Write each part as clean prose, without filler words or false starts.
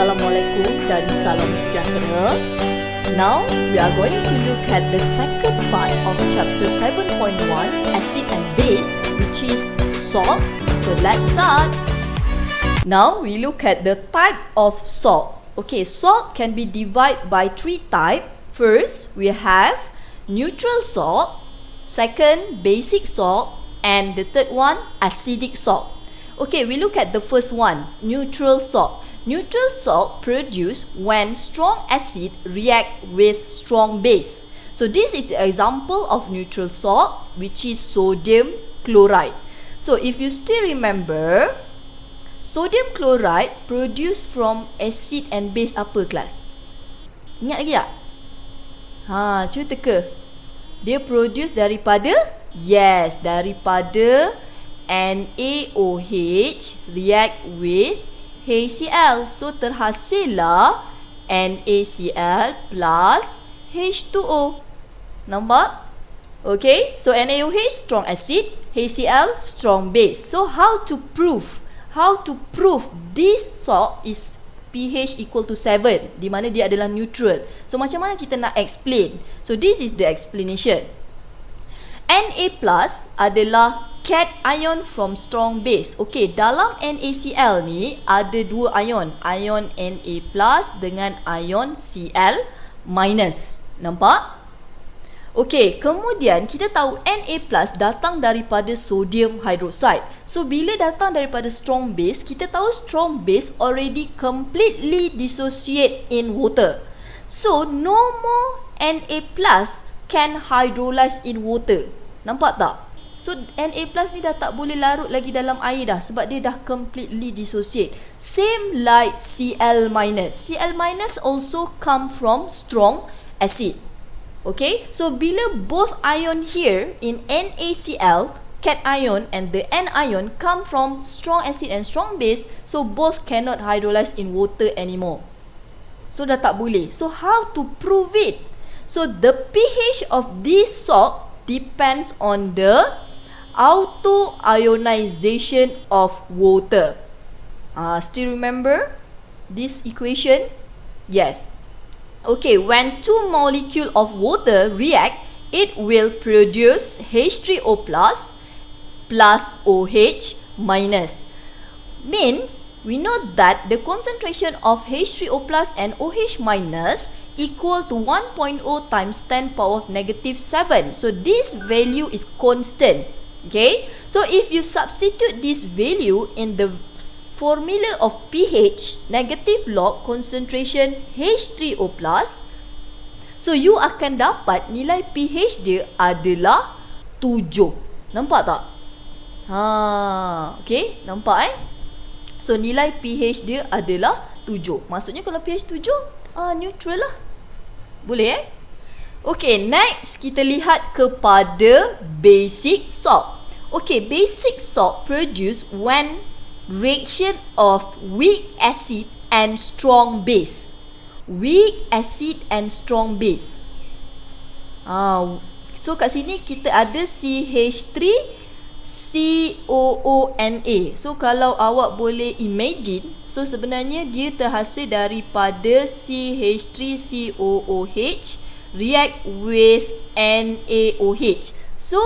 Assalamualaikum dan salam sejahtera. Now, we are going to look at the second part of chapter 7.1, acid and base, which is salt. So, let's start. Now, we look at the type of salt. Okay, salt can be divided by three types. First, we have neutral salt. Second, basic salt. And the third one, acidic salt. Okay, we look at the first one, neutral salt. Neutral salt produced when strong acid react with strong base. So this is an example of neutral salt, which is sodium chloride. So if you still remember, sodium chloride produced from acid and base apa kelas? Ingat lagi tak? Cuba teka. Dia produce daripada, yes, daripada NaOH react with HCl. So terhasillah NaCl plus H2O. Nampak? Okay, so NaOH strong acid, HCl strong base. So how to prove this salt is pH equal to 7, di mana dia adalah neutral. So macam mana kita nak explain? So this is the explanation. Na plus adalah cation from strong base. Okay, dalam NaCl ni ada dua ion, ion Na plus dengan ion Cl minus. Nampak? Okay, kemudian kita tahu Na plus datang daripada sodium hydroxide. So bila datang daripada strong base, kita tahu strong base already completely dissociate in water. So no more Na plus can hydrolyze in water. Nampak tak? So Na plus ni dah tak boleh larut lagi dalam air dah, sebab dia dah completely dissociate. Same like Cl minus. Cl minus also come from strong acid. Okay, so bila both ion here in NaCl, cation, and the anion come from strong acid and strong base, so both cannot hydrolyze in water anymore. So dah tak boleh. So how to prove it? So the pH of this salt depends on the auto-ionization of water. Still remember this equation? Yes. Okay, when two molecules of water react, it will produce H3O plus OH minus. Means, we know that the concentration of H3O plus and OH minus equal to 1.0 times 10 power of negative 7. So this value is constant. Okay, so if you substitute this value in the formula of pH, negative log concentration H3O plus, so you akan dapat nilai pH dia adalah 7. Nampak tak? Okay, nampak So nilai pH dia adalah 7. Maksudnya kalau pH 7, neutral lah. Boleh Okay, next kita lihat kepada basic salt. Okay, basic salt produced when reaction of weak acid and strong base. Weak acid and strong base. So kat sini kita ada CH3COONA. So kalau awak boleh imagine, so sebenarnya dia terhasil daripada CH3COOH react with NaOH. So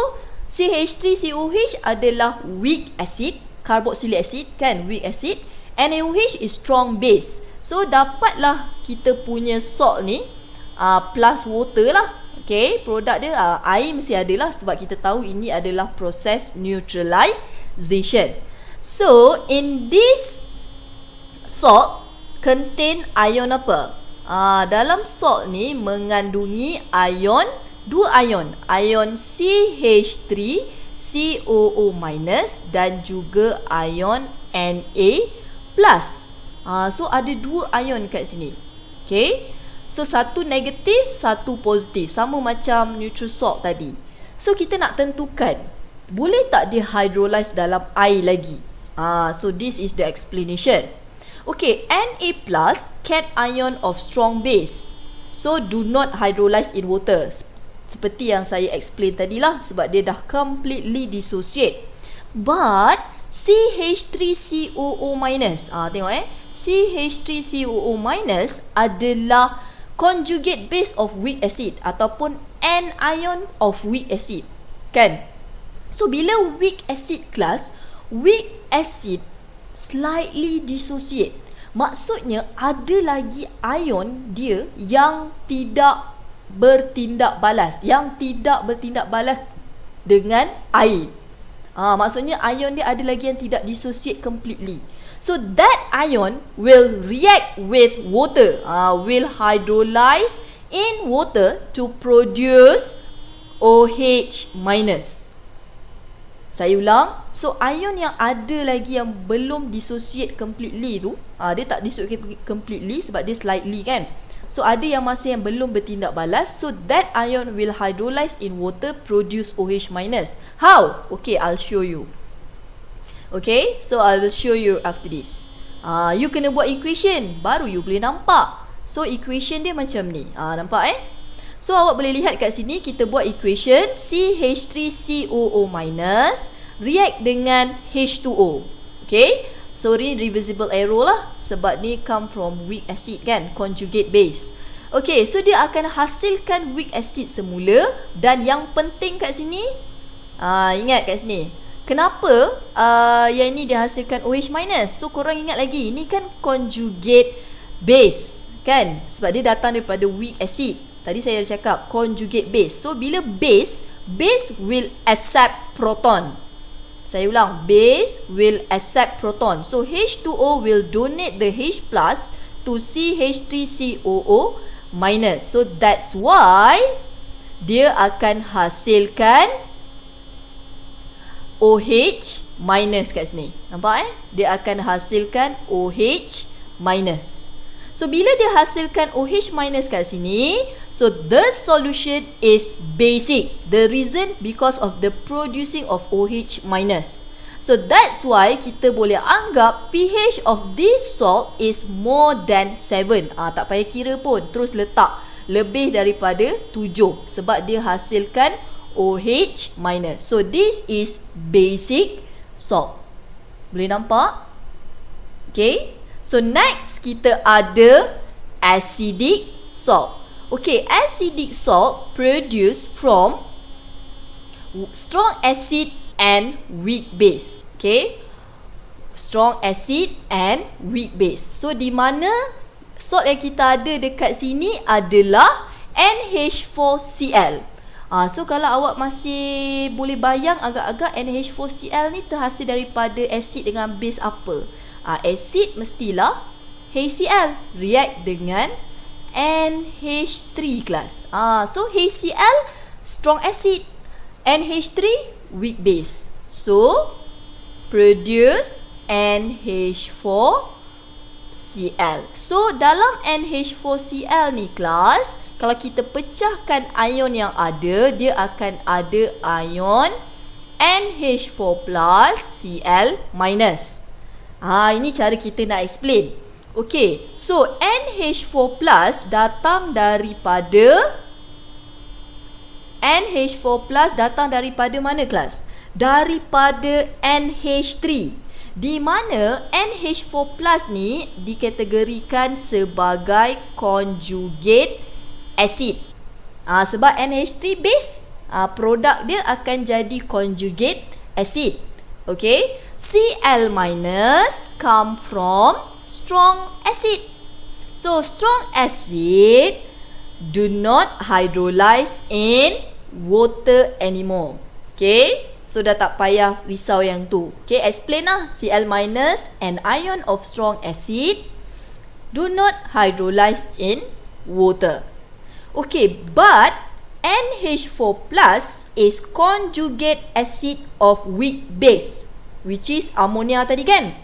CH3COOH adalah weak acid, carboxylic acid kan, weak acid. NaOH is strong base. So dapatlah kita punya salt ni plus water lah. Okay, produk dia air mesti ada lah, sebab kita tahu ini adalah proses neutralization. So in this salt contain ion apa? Dalam salt ni mengandungi ion, dua ion, ion CH3COO minus dan juga ion Na plus. So ada dua ion kat sini. Okay, so satu negatif, satu positif, sama macam neutral salt tadi. So kita nak tentukan, boleh tak dia hydrolyze dalam air lagi? So this is the explanation. Okay, Na plus cation of strong base, so do not hydrolyze in water. Seperti yang saya explain tadi lah, sebab dia dah completely dissociate. But CH3COO minus, tengok CH3COO- adalah conjugate base of weak acid ataupun anion of weak acid, kan? So bila weak acid class, weak acid slightly dissociate. Maksudnya ada lagi ion dia yang tidak bertindak balas, dengan air. Maksudnya ion dia ada lagi yang tidak dissociate completely. So that ion will react with water, will hydrolyze in water to produce OH-. Saya ulang. So ion yang ada lagi yang belum dissociate completely tu, dia tak dissociate completely sebab dia slightly, kan. So ada yang masih yang belum bertindak balas. So that ion will hydrolyze in water, produce OH-. How? Okay, I'll show you. Okay, so I will show you after this. You kena buat equation, baru you boleh nampak. So equation dia macam ni. Nampak So awak boleh lihat kat sini, kita buat equation CH3COO- react dengan H2O. Okay, sorry reversible error lah, sebab ni come from weak acid, kan, conjugate base. Okay, so dia akan hasilkan weak acid semula. Dan yang penting kat sini, ingat kat sini, kenapa yang ni dia hasilkan OH-. So korang ingat lagi, ni kan conjugate base, kan, sebab dia datang daripada weak acid. Tadi saya dah cakap conjugate base. So bila base will accept proton. Saya ulang, base will accept proton. So H2O will donate the H+ to CH3COO-. So that's why dia akan hasilkan OH- kat sini. Nampak Dia akan hasilkan OH-. So bila dia hasilkan OH- kat sini, so the solution is basic. The reason because of the producing of OH-. So that's why kita boleh anggap pH of this salt is more than 7. Tak payah kira pun, terus letak lebih daripada 7 sebab dia hasilkan OH-. So this is basic salt. Boleh nampak? Okay. So next kita ada acidic salt. Okay, acidic salt produced from strong acid and weak base. Okay, strong acid and weak base. So di mana salt yang kita ada dekat sini adalah NH4Cl. So kalau awak masih boleh bayang agak-agak, NH4Cl ni terhasil daripada acid dengan base apa? Acid mestilah HCl react dengan NH3 class. So HCl strong acid, NH3 weak base. So produce NH4Cl. So dalam NH4Cl ni kelas, kalau kita pecahkan ion yang ada, dia akan ada ion NH4 plus Cl minus. Ini cara kita nak explain. Okay, so NH4 plus datang daripada mana kelas? Daripada NH3. Di mana NH4 plus ni dikategorikan sebagai conjugate acid. Sebab NH3 base, produk dia akan jadi conjugate acid. Okay, Cl minus come from strong acid. So strong acid do not hydrolyze in water anymore. Okay, so dah tak payah risau yang tu. Okay, explain lah. Cl minus, an ion of strong acid, do not hydrolyze in water. Okay, but NH4 plus is conjugate acid of weak base, which is ammonia tadi, kan?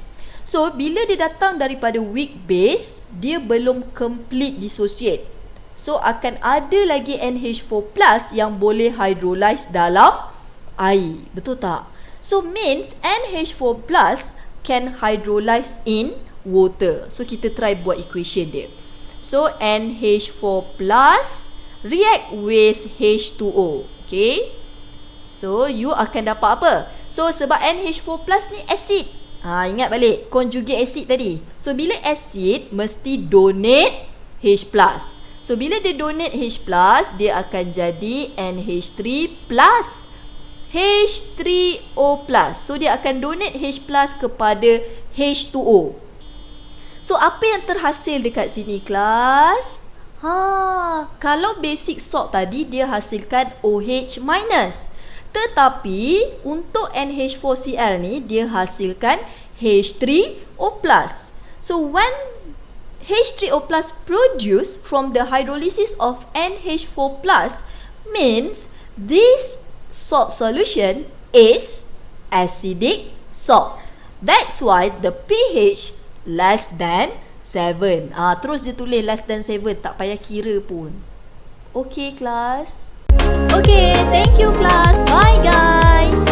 So bila dia datang daripada weak base, dia belum complete dissociate. So akan ada lagi NH4 plus yang boleh hydrolyze dalam air. Betul tak? So means NH4 plus can hydrolyze in water. So kita try buat equation dia. So NH4 plus react with H2O. Okay, so you akan dapat apa? So sebab NH4 plus ni acid, Ingat balik conjugate acid tadi. So bila acid mesti donate H+. So bila dia donate H+, dia akan jadi NH3 plus H3O+. So dia akan donate H+ kepada H2O. So apa yang terhasil dekat sini kelas? Kalau basic salt tadi dia hasilkan OH-. Tetapi untuk NH4Cl ni dia hasilkan H3O+. So when H3O+ produced from the hydrolysis of NH4+, means this salt solution is acidic salt. That's why the pH less than 7. Terus dia tulis less than 7, tak payah kira pun. Okay, class. Okay, thank you, class. Bye, guys.